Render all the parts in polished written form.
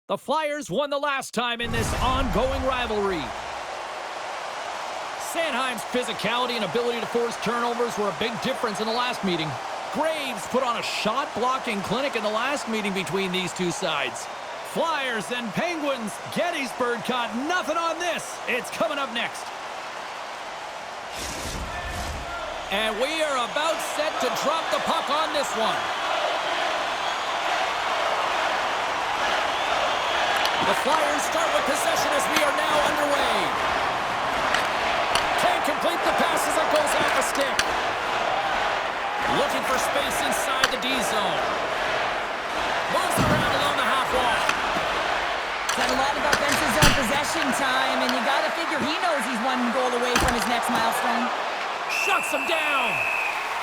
The Flyers won the last time in this ongoing rivalry. Sanheim's physicality and ability to force turnovers were a big difference in the last meeting. Graves put on a shot-blocking clinic in the last meeting between these two sides. Flyers and Penguins. Gettysburg caught nothing on this. It's coming up next. And we are about set to drop the puck on this one. The Flyers start with possession as we are now underway. Can't complete the pass as it goes off the stick. Looking for space inside the D zone. Moves around along the half wall. Had a lot of offensive zone possession time, and you got to figure he knows he's one goal away from his next milestone. Shuts him down.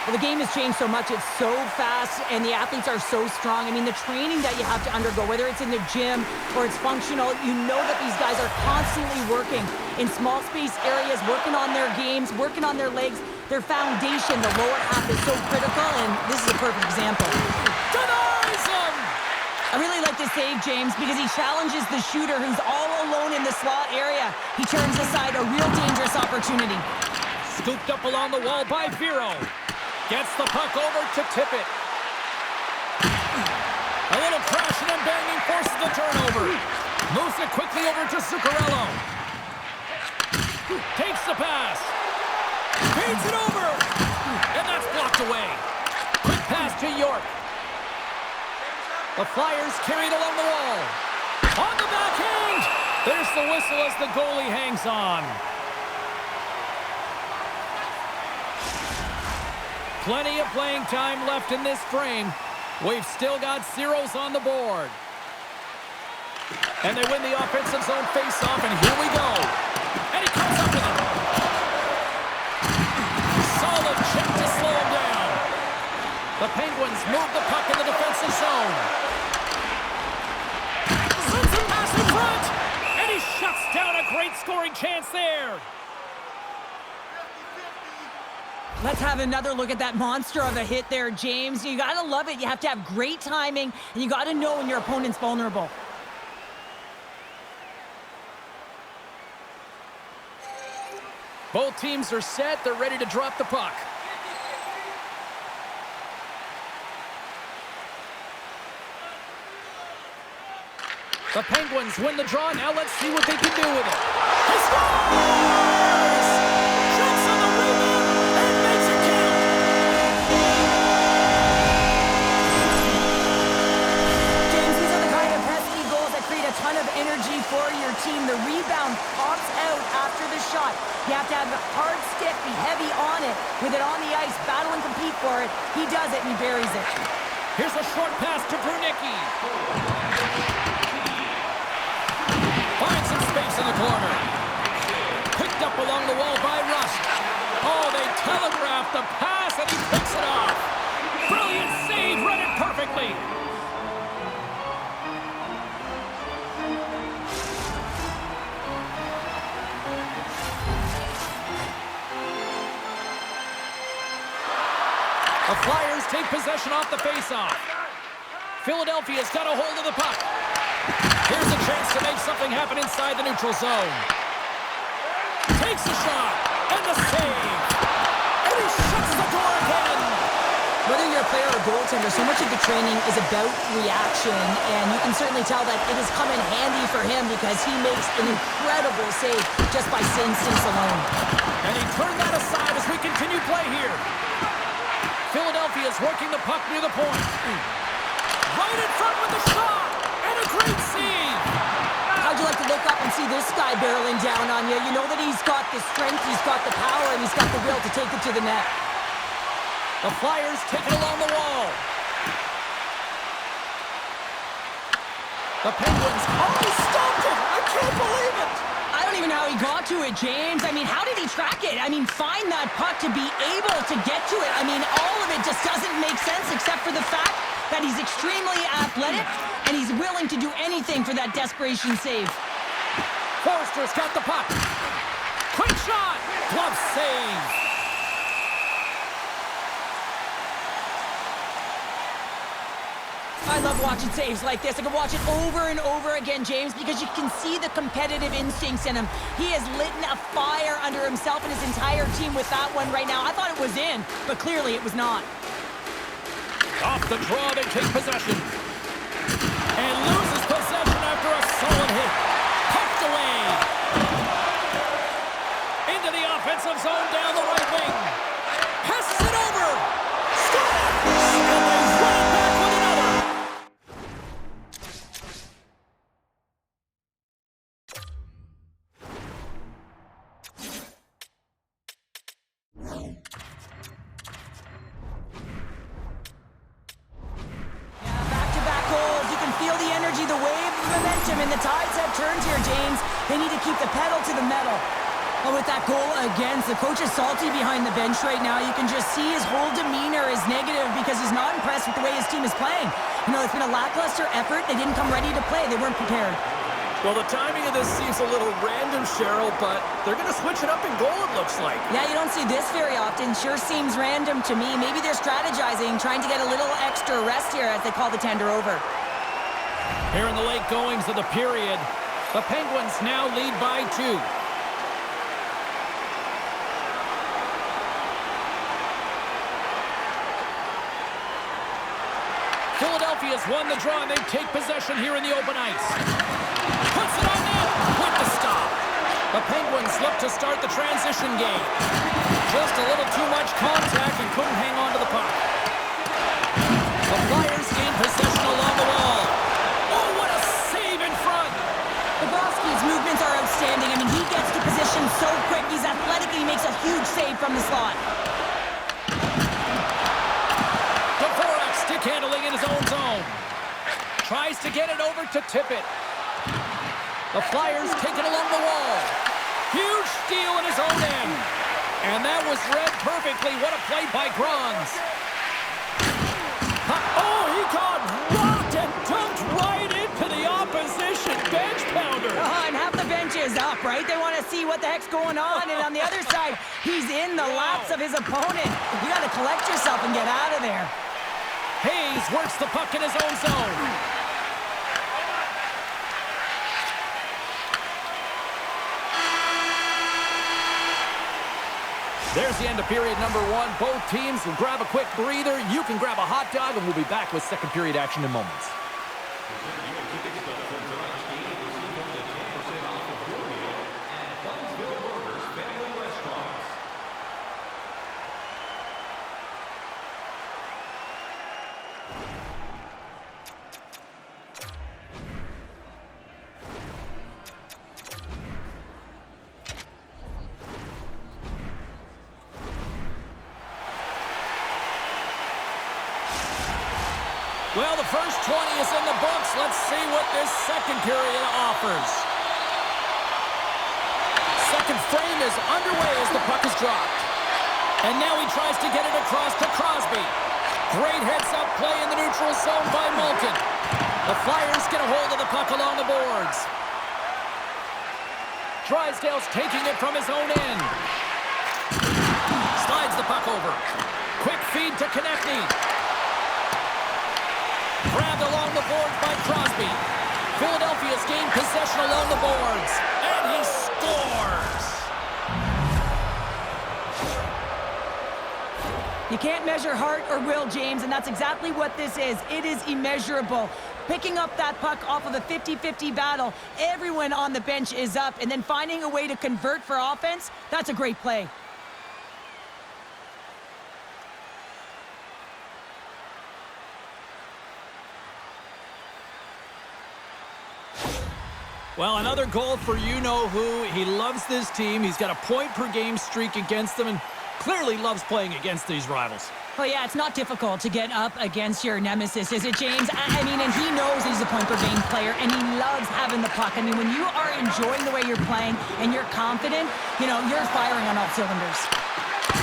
Well, the game has changed so much. It's so fast, and the athletes are so strong. I mean, the training that you have to undergo, whether it's in the gym or it's functional, you know that these guys are constantly working in small space areas, working on their games, working on their legs. Their foundation, the lower half, is so critical, and this is a perfect example. Denies him! I really like this save, James, because he challenges the shooter who's all alone in the slot area. He turns aside a real dangerous opportunity. Scooped up along the wall by Vero. Gets the puck over to tip it. A little crashing and banging forces the turnover. Moves it quickly over to Zuccarello. Takes the pass. Feeds it over. And that's blocked away. Quick pass to York. The Flyers carried along the wall. On the backhand. There's the whistle as the goalie hangs on. Plenty of playing time left in this frame. We've still got zeros on the board. And they win the offensive zone face-off, and here we go. And he comes up with it. Solid check to slow him down. The Penguins move the puck in the defensive zone. Sends a pass in front. And he shuts down a great scoring chance there. Let's have another look at that monster of a hit there, James. You got to love it. You have to have great timing, and you got to know when your opponent's vulnerable. Both teams are set. They're ready to drop the puck. The Penguins win the draw. Now let's see what they can do with it. He scores! Jumps on the rebound and makes it count. James, these are the kind of pesky goals that create a ton of energy for your team. The rebound pops out after the shot. You have to have a hard stick, be heavy on it. With it on the ice, battle and compete for it. He does it, and he buries it. Here's a short pass to Brunicki. Finds some space in the corner. Picked up along the wall by Rust. Oh, they telegraphed the pass, and he picks it off. Brilliant save, read it perfectly. The Flyers take possession off the faceoff. Philadelphia's got a hold of the puck. Here's a chance to make something happen inside the neutral zone. Takes a shot, and the save. And he shuts the door again. Whether you're a player or a goaltender, so much of the training is about reaction, and you can certainly tell that it has come in handy for him because he makes an incredible save just by instincts alone. And he turned that aside as we continue play here. Philadelphia's working the puck near the point. Right in front with the shot, and a great save. How'd you like to look up and see this guy barreling down on you? You know that he's got the strength, he's got the power, and he's got the will to take it to the net. The Flyers take it along the wall. The Penguins, oh, he stopped it! I can't believe it! I don't even know how he got to it, James. I mean, how did he track it? I mean, find that puck to be able to get to it. I mean, all of it just doesn't make sense except for the fact that he's extremely athletic and he's willing to do anything for that desperation save. Forrester's got the puck. Quick shot! Glove save! I love watching saves like this. I can watch it over and over again, James, because you can see the competitive instincts in him. He has lit a fire under himself and his entire team with that one right now. I thought it was in, but clearly it was not. Off the draw, they take possession. And loses possession after a solid hit. Pumped away. Into the offensive zone down the right wing. Passes it over. Scores! And they run it back with another. The wave of momentum, and the tides have turned here, James. They need to keep the pedal to the metal. But with that goal against, the coach is salty behind the bench right now. You can just see his whole demeanor is negative because he's not impressed with the way his team is playing. You know, it's been a lackluster effort. They didn't come ready to play. They weren't prepared. Well, the timing of this seems a little random, Cheryl, but they're going to switch it up in goal, it looks like. Yeah, you don't see this very often. Sure seems random to me. Maybe they're strategizing, trying to get a little extra rest here as they call the tender over. Here in the late goings of the period, the Penguins now lead by 2. Philadelphia's won the draw, and they take possession here in the open ice. Puts it on net with the stop. The Penguins look to start the transition game. Just a little too much contact and couldn't hang on to the puck. The Flyers gain possession along the wall. His movements are outstanding. I mean, he gets to position so quick. He's athletic, and he makes a huge save from the slot. Dvorak stick handling in his own zone. Tries to get it over to Tippett. The Flyers take it along the wall. Huge steal in his own end. And that was read perfectly. What a play by Grons. Oh, he got rocked and dumped right into the opposition bench pounder. And half the bench is up, right? They want to see what the heck's going on. And on the other side, he's in the laps of his opponent. You got to collect yourself and get out of there. Hayes works the puck in his own zone. There's the end of period number 1. Both teams will grab a quick breather. You can grab a hot dog, and we'll be back with second period action in moments. Well, the first 20 is in the books. Let's see what this second period offers. Second frame is underway as the puck is dropped. And now he tries to get it across to Crosby. Great heads-up play in the neutral zone by Malkin. The Flyers get a hold of the puck along the boards. Drysdale's taking it from his own end. Slides the puck over. Quick feed to Konechny. Grabbed along the boards by Crosby. Philadelphia's gained possession along the boards. And he scores! You can't measure heart or will, James, and that's exactly what this is. It is immeasurable. Picking up that puck off of a 50-50 battle, everyone on the bench is up, and then finding a way to convert for offense, that's a great play. Well, another goal for you-know-who. He loves this team. He's got a point-per-game streak against them and clearly loves playing against these rivals. Well, yeah, it's not difficult to get up against your nemesis, is it, James? I mean, and he knows he's a point-per-game player, and he loves having the puck. I mean, when you are enjoying the way you're playing and you're confident, you know, you're firing on all cylinders.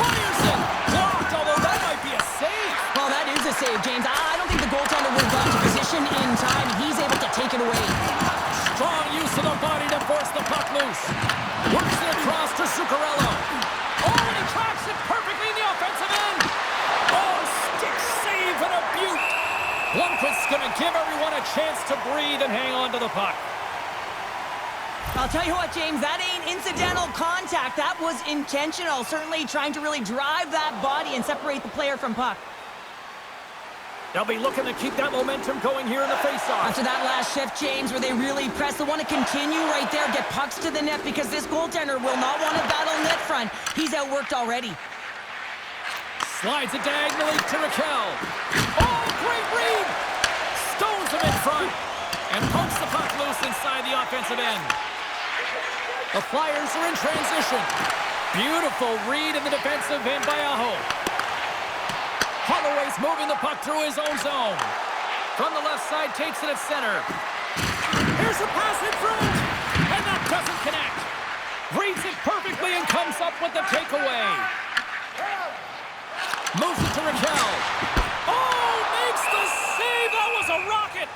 Ryerson blocked, although that might be a save. Well, that is a save, James. I don't think the goaltender would have gotten to position in time. He's able to take it away. Strong use of the body to force the puck loose. Works it across to Zuccarello. Oh, and he tracks it perfectly in the offensive end. Oh, stick save and a beaut. Blomqvist's going to give everyone a chance to breathe and hang on to the puck. I'll tell you what, James, that ain't incidental contact. That was intentional. Certainly trying to really drive that body and separate the player from puck. They'll be looking to keep that momentum going here in the faceoff. After that last shift, James, where they really press, they want to continue right there, get pucks to the net, because this goaltender will not want to battle net front. He's outworked already. Slides it diagonally to Raquel. Oh, great read! Stones him in front and pokes the puck loose inside the offensive end. The Flyers are in transition. Beautiful read in the defensive end by Aho. Holloway's moving the puck through his own zone. From the left side, takes it at center. Here's a pass in front, and that doesn't connect. Reads it perfectly and comes up with the takeaway. Moves it to Raquel. Oh, makes the save. That was a rocket.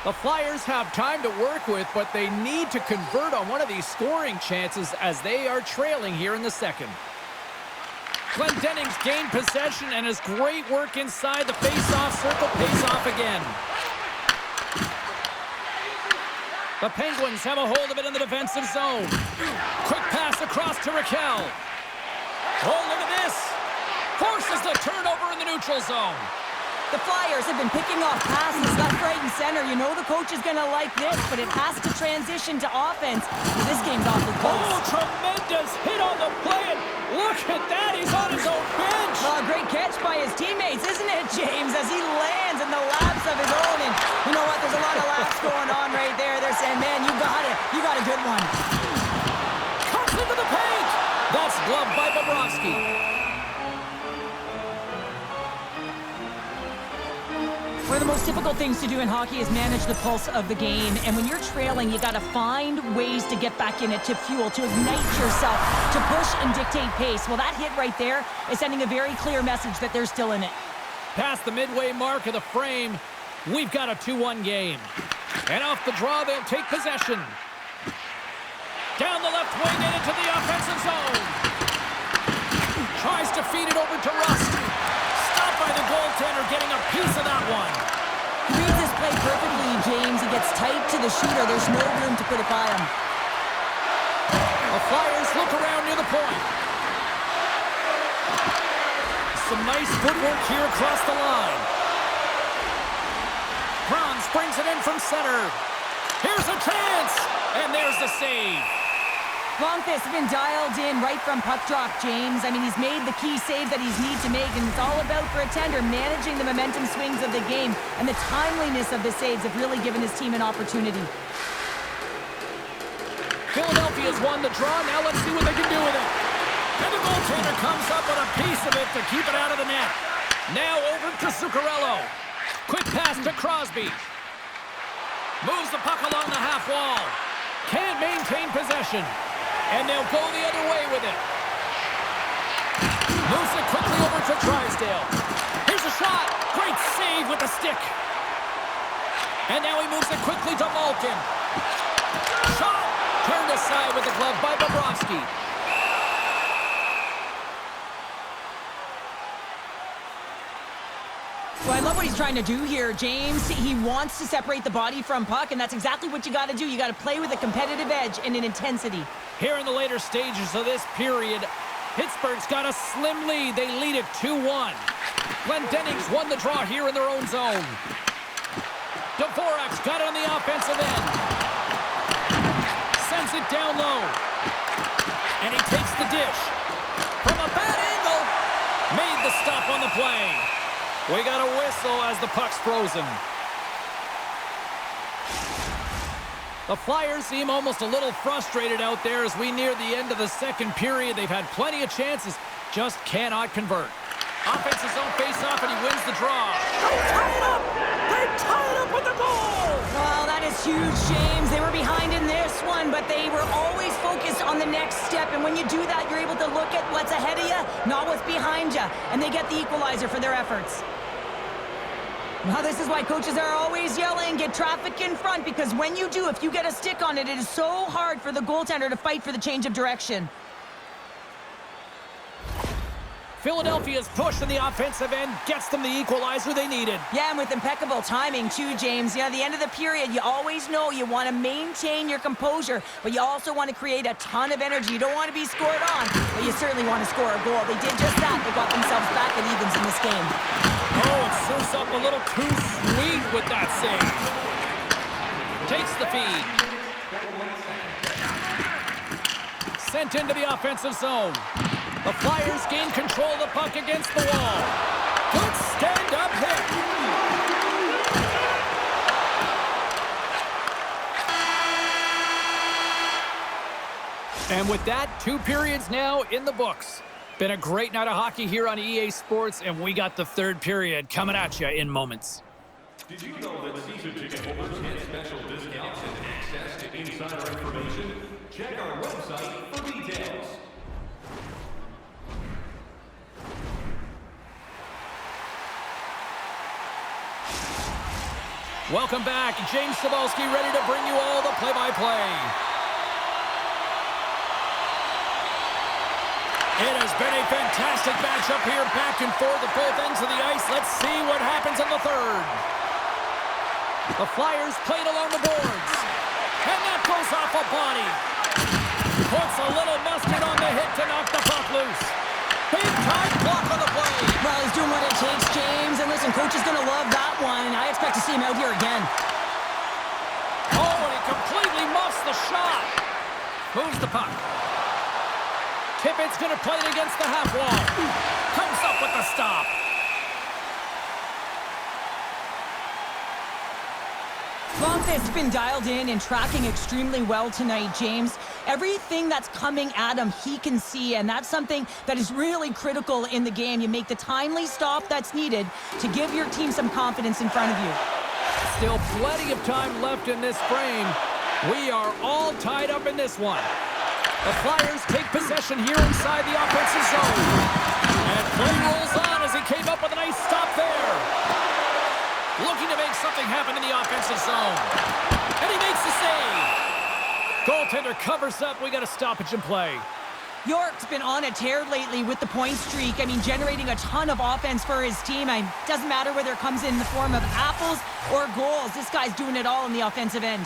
The Flyers have time to work with, but they need to convert on one of these scoring chances as they are trailing here in the second. Glendening's gained possession and has great work inside the face-off circle. Pays off again. The Penguins have a hold of it in the defensive zone. Quick pass across to Raquel. Oh, look at this. Forces the turnover in the neutral zone. The Flyers have been picking off passes left, right, and center. You know the coach is going to like this, but it has to transition to offense. This game's awfully close. Oh, tremendous hit on the play. And look at that. He's on his own bench. Great catch by his teammates, isn't it, James, as he lands in the laps of his own. And you know what? There's a lot of laps going on right there. They're saying, man, you got it. You got a good one. Cuts into the paint. That's gloved by Bobrovsky. One of the most difficult things to do in hockey is manage the pulse of the game. And when you're trailing, you got to find ways to get back in it, to fuel, to ignite yourself, to push and dictate pace. Well, that hit right there is sending a very clear message that they're still in it. Past the midway mark of the frame, we've got a 2-1 game. And off the draw, they'll take possession. Down the left wing and into the offensive zone. Tries to feed it over to Rust. Stopped by the goaltender, getting a piece of that one. He reads this play perfectly, James. He gets tight to the shooter. There's no room to put it by him. The Flyers look around near the point. Some nice footwork here across the line. Franz brings it in from center. Here's a chance, and there's the save. Blomqvist has been dialed in right from puck drop, James. I mean, he's made the key saves that he's need to make, and it's all about, for a tender, managing the momentum swings of the game, and the timeliness of the saves have really given his team an opportunity. Philadelphia's won the draw. Now let's see what they can do with it. And the goaltender comes up with a piece of it to keep it out of the net. Now over to Zuccarello. Quick pass to Crosby. Moves the puck along the half wall. Can't maintain possession. And they'll go the other way with it. Moves it quickly over to Drysdale. Here's a shot. Great save with the stick. And now he moves it quickly to Malkin. Shot. Turned aside with the glove by Bobrovsky. Well, I love what he's trying to do here, James. He wants to separate the body from puck, and that's exactly what you got to do. You got to play with a competitive edge and an intensity. Here in the later stages of this period, Pittsburgh's got a slim lead. They lead it 2-1. Glendening's won the draw here in their own zone. Dvorak's got it on the offensive end. Sends it down low. And he takes the dish. From a bad angle. Made the stop on the play. We got a whistle as the puck's frozen. The Flyers seem almost a little frustrated out there as we near the end of the second period. They've had plenty of chances, just cannot convert. Offensive zone face-off, and he wins the draw. They tie it up! They tie it up with the goal! Well, that is huge, James. They were behind in this one, but they were always focused on the next step. And when you do that, you're able to look at what's ahead of you, not what's behind you. And they get the equalizer for their efforts. Now, this is why coaches are always yelling, get traffic in front, because when you do, if you get a stick on it, it is so hard for the goaltender to fight for the change of direction. Philadelphia's push in the offensive end gets them the equalizer they needed. Yeah, and with impeccable timing, too, James. Yeah, at the end of the period, you always know you want to maintain your composure, but you also want to create a ton of energy. You don't want to be scored on, but you certainly want to score a goal. They did just that. They got themselves back at evens in this game. Oh, it serves up a little too sweet with that save. Takes the feed. Sent into the offensive zone. The Flyers gain control of the puck against the wall. Good stand-up hit. And with that, 2 periods now in the books. Been a great night of hockey here on EA Sports, and we got the 3rd period coming at you in moments. Did you know that season ticket holders get special discounts and access to insider information? Check our website for details. Welcome back. James Cebulski ready to bring you all the play-by-play. It has been a fantastic matchup here, back and forth at both ends of the ice. Let's see what happens in the 3rd. The Flyers played along the boards. And that goes off a body. Puts a little mustard on the hit to knock the puck loose. Big-time block on the play. Well, he's doing what it takes, James. And listen, coach is going to love that one. I expect to see him out here again. Oh, and he completely muffs the shot. Moves the puck. Tippett's going to play it against the half wall. Comes up with the stop. Longfist's been dialed in and tracking extremely well tonight, James. Everything that's coming at him, he can see, and that's something that is really critical in the game. You make the timely stop that's needed to give your team some confidence in front of you. Still plenty of time left in this frame. We are all tied up in this one. The Flyers take possession here inside the offensive zone. And play rolls on as he came up with a nice stop there. Looking to make something happen in the offensive zone. And he makes the save. Goaltender covers up. We got a stoppage in play. York's been on a tear lately with the point streak. I mean, generating a ton of offense for his team. Doesn't matter whether it comes in the form of apples or goals. This guy's doing it all in the offensive end.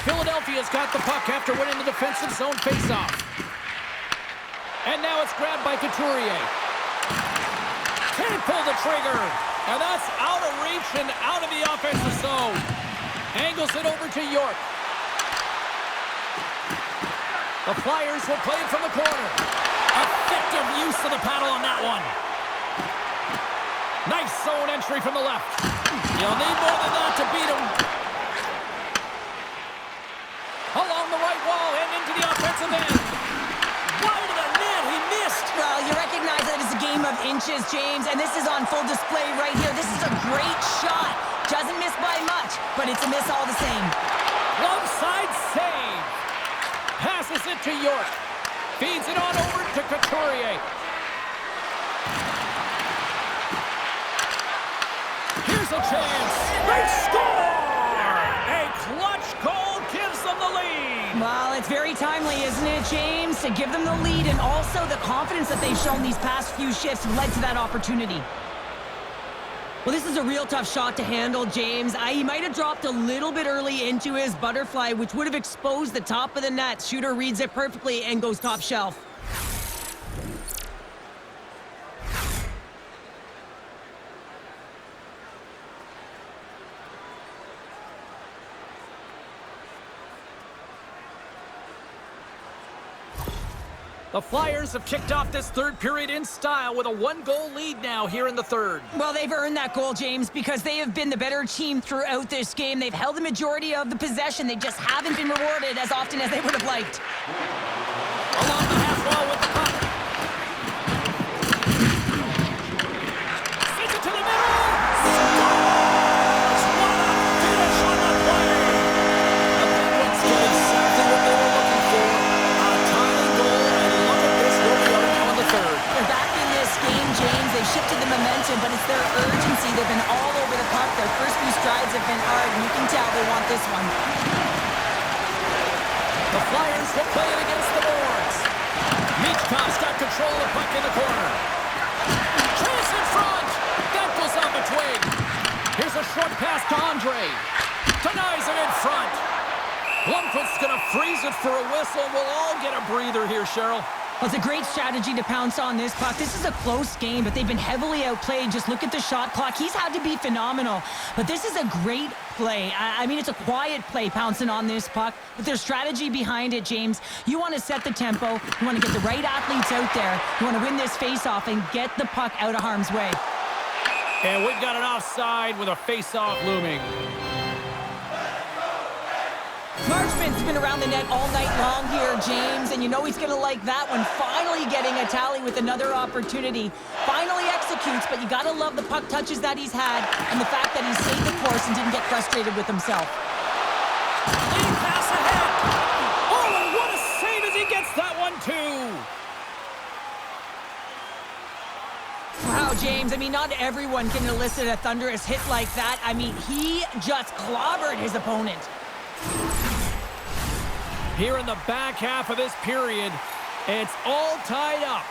Philadelphia's got the puck after winning the defensive zone faceoff. And now it's grabbed by Couturier. Can't pull the trigger. And that's out of reach and out of the offensive zone. Angles it over to York. The Flyers will play it from the corner. Effective use of the paddle on that one. Nice zone entry from the left. You'll need more than that to beat him. Along the right wall and into the offensive end. Wide of the net, he missed. Well, you recognize that it's a game of inches, James, and this is on full display right here. This is a great shot. Doesn't miss by much, but it's a miss all the same. Left side save. Passes it to York. Feeds it on over to Couturier. Here's a chance. They score! A clutch goal gives them the lead. Well, it's very timely, isn't it, James? To give them the lead, and also the confidence that they've shown these past few shifts led to that opportunity. Well, this is a real tough shot to handle, James. He might have dropped a little bit early into his butterfly, which would have exposed the top of the net. Shooter reads it perfectly and goes top shelf. The Flyers have kicked off this 3rd period in style with a 1-goal lead now here in the 3rd. Well, they've earned that goal, James, because they have been the better team throughout this game. They've held the majority of the possession. They just haven't been rewarded as often as they would have liked. Along the half wall with the puck. Sends it to the middle. Scores! What a finish on the play. The Penguins did exactly what they were looking for. A tying goal, and look at this, where we are now in the 3rd. They're back in this game, James. They've shifted the momentum, but it's their urgency. They've been all over the puck. Their first few strides have been hard, and you can tell they want this one. The Flyers will play it against the boards. Michkov's got control of the puck in the corner. Andre. Denies it in front. Blomqvist's going to freeze it for a whistle. We'll all get a breather here, Cheryl. Well, it's a great strategy to pounce on this puck. This is a close game, but they've been heavily outplayed. Just look at the shot clock. He's had to be phenomenal. But this is a great play. I mean, it's a quiet play pouncing on this puck. But there's strategy behind it, James. You want to set the tempo. You want to get the right athletes out there. You want to win this face-off and get the puck out of harm's way. And we've got an offside with a face-off looming. Marchment's been around the net all night long here, James, and you know he's going to like that one. Finally getting a tally with another opportunity. Finally executes, but you got to love the puck touches that he's had and the fact that he stayed the course and didn't get frustrated with himself. Lead pass ahead. Oh, and what a save as he gets that one, too. Wow, James, I mean, not everyone can elicit a thunderous hit like that. I mean, he just clobbered his opponent. Here in the back half of this period, it's all tied up.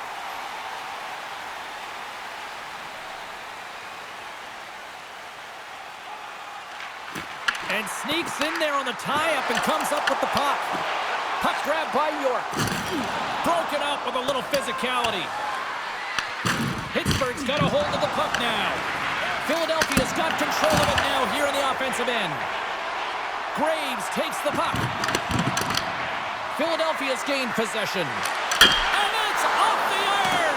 And sneaks in there on the tie-up and comes up with the puck. Puck grab by York. Broken up with a little physicality. Pittsburgh's got a hold of the puck now. Philadelphia's got control of it now here in the offensive end. Graves takes the puck. Philadelphia's gained possession. And it's off the iron!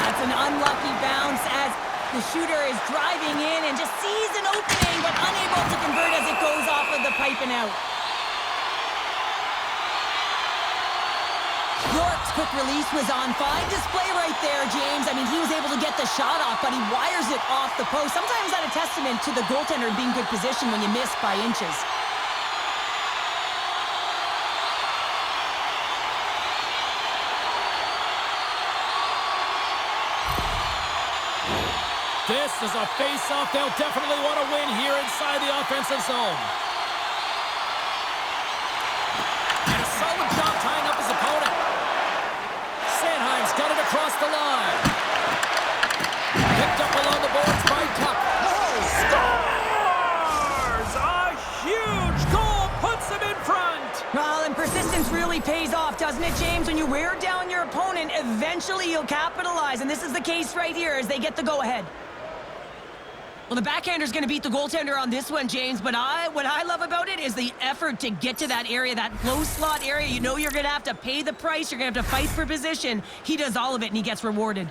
That's an unlucky bounce as the shooter is driving in and just sees an opening but unable to convert as it goes off of the pipe and out. York's quick release was on. Fine display right there, James. I mean, he was able to get the shot off, but he wires it off the post. Sometimes that's a testament to the goaltender being good position when you miss by inches. This is a face-off they'll definitely want to win here inside the offensive zone. And a solid job tying up his opponent. Sanheim's got it across the line. Picked up along the boards by Tuck. Scores! A huge goal puts him in front. Well, and persistence really pays off, doesn't it, James? When you wear down your opponent, eventually you'll capitalize. And this is the case right here as they get the go-ahead. Well, the backhander's going to beat the goaltender on this one, James, but what I love about it is the effort to get to that area, that close slot area. You know you're going to have to pay the price. You're going to have to fight for position. He does all of it, and he gets rewarded.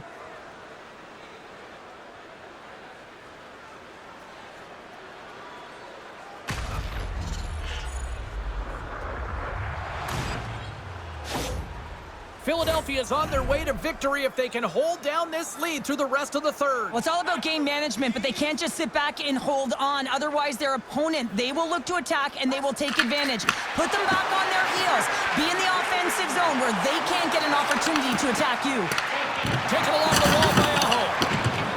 Philadelphia's on their way to victory if they can hold down this lead through the rest of the third. Well, it's all about game management, but they can't just sit back and hold on. Otherwise, their opponent, they will look to attack, and they will take advantage. Put them back on their heels. Be in the offensive zone where they can't get an opportunity to attack you. Taken along the wall by Aho.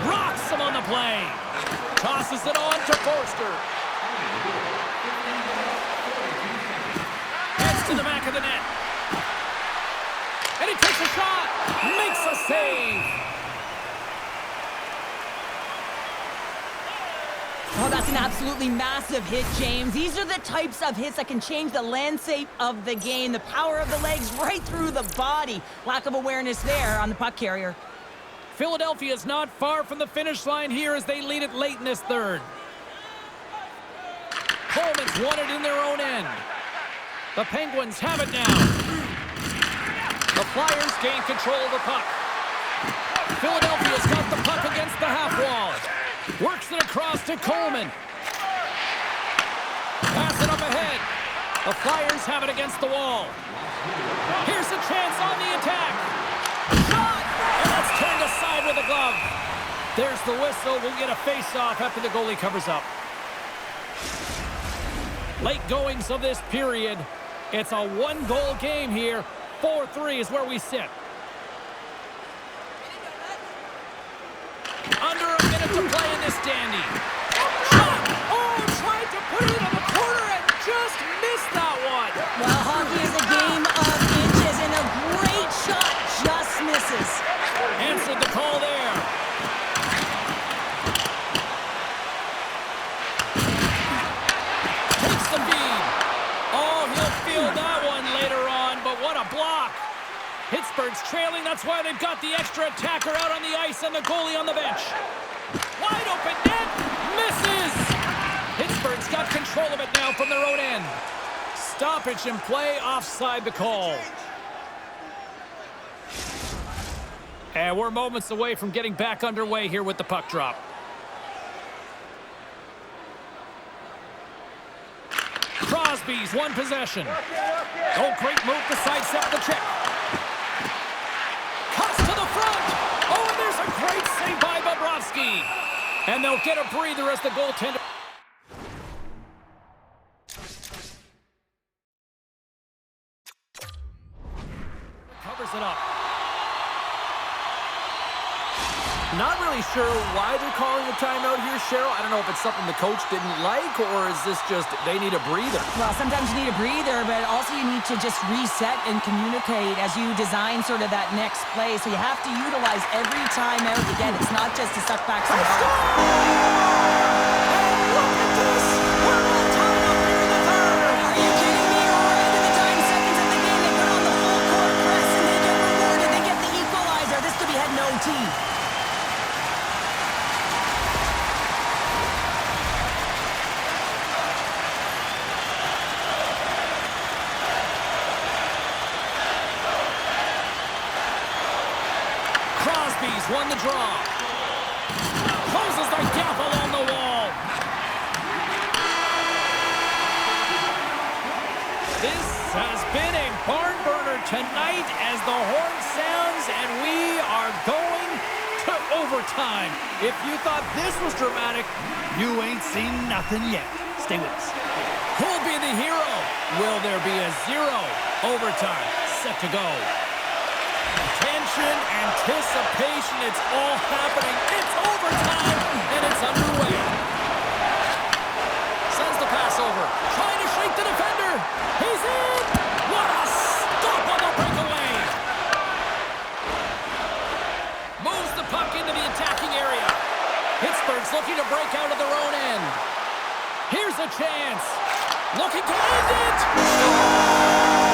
Rocks him on the play. Tosses it on to Forster. Heads to the back of the net. And he takes a shot, makes a save. Oh, that's an absolutely massive hit, James. These are the types of hits that can change the landscape of the game. The power of the legs right through the body. Lack of awareness there on the puck carrier. Philadelphia's not far from the finish line here as they lead it late in this third. Coleman's won it in their own end. The Penguins have it now. The Flyers gain control of the puck. Philadelphia's got the puck against the half wall. Works it across to Coleman. Pass it up ahead. The Flyers have it against the wall. Here's a chance on the attack. Shot! And that's turned aside with a glove. There's the whistle. We'll get a face-off after the goalie covers up. Late goings of this period. It's a one-goal game here. 4-3 is where we sit. Under a minute to play in this dandy. Shot! Oh, tried to put it in the corner and just missed that one. Well, hockey is a game of inches, and a great shot just misses. Answered the call there. that's why they've got the extra attacker out on the ice and the goalie on the bench. Wide open net. Misses. Pittsburgh's got control of it now from their own end. Stoppage in play, offside the call. And we're moments away from getting back underway here with the puck drop. Crosby's one possession. Oh, great move to sidestep the check. Cuts to the front. Oh, and there's a great save by Bobrovsky. And they'll get a breather as the goaltender. Covers it up. Not really sure why they're calling a timeout here, Cheryl. I don't know if it's something the coach didn't like, or is this just they need a breather? Well, sometimes you need a breather, but also you need to just reset and communicate as you design sort of that next play. So you have to utilize every timeout you get. It's not just to suck back some Let's go! And look at this! We're all tied up here in the third! Are you kidding me? Right in the dying seconds of the game, they put on the full court press and they get rewarded. They get the equalizer. This could be heading to OT. Crosby's won the draw. Closes the gap along the wall. This has been a barn burner tonight as the horn sounds and we are going to overtime. If you thought this was dramatic, you ain't seen nothing yet. Stay with us. Who'll be the hero? Will there be a 0? Overtime set to go. Tension, anticipation, it's all happening. It's overtime, and it's underway. Sends the pass over. Trying to shake the defender. He's in. What a stop on the breakaway. Moves the puck into the attacking area. Pittsburgh's looking to break out of their own end. Here's a chance. Looking to end it. Score!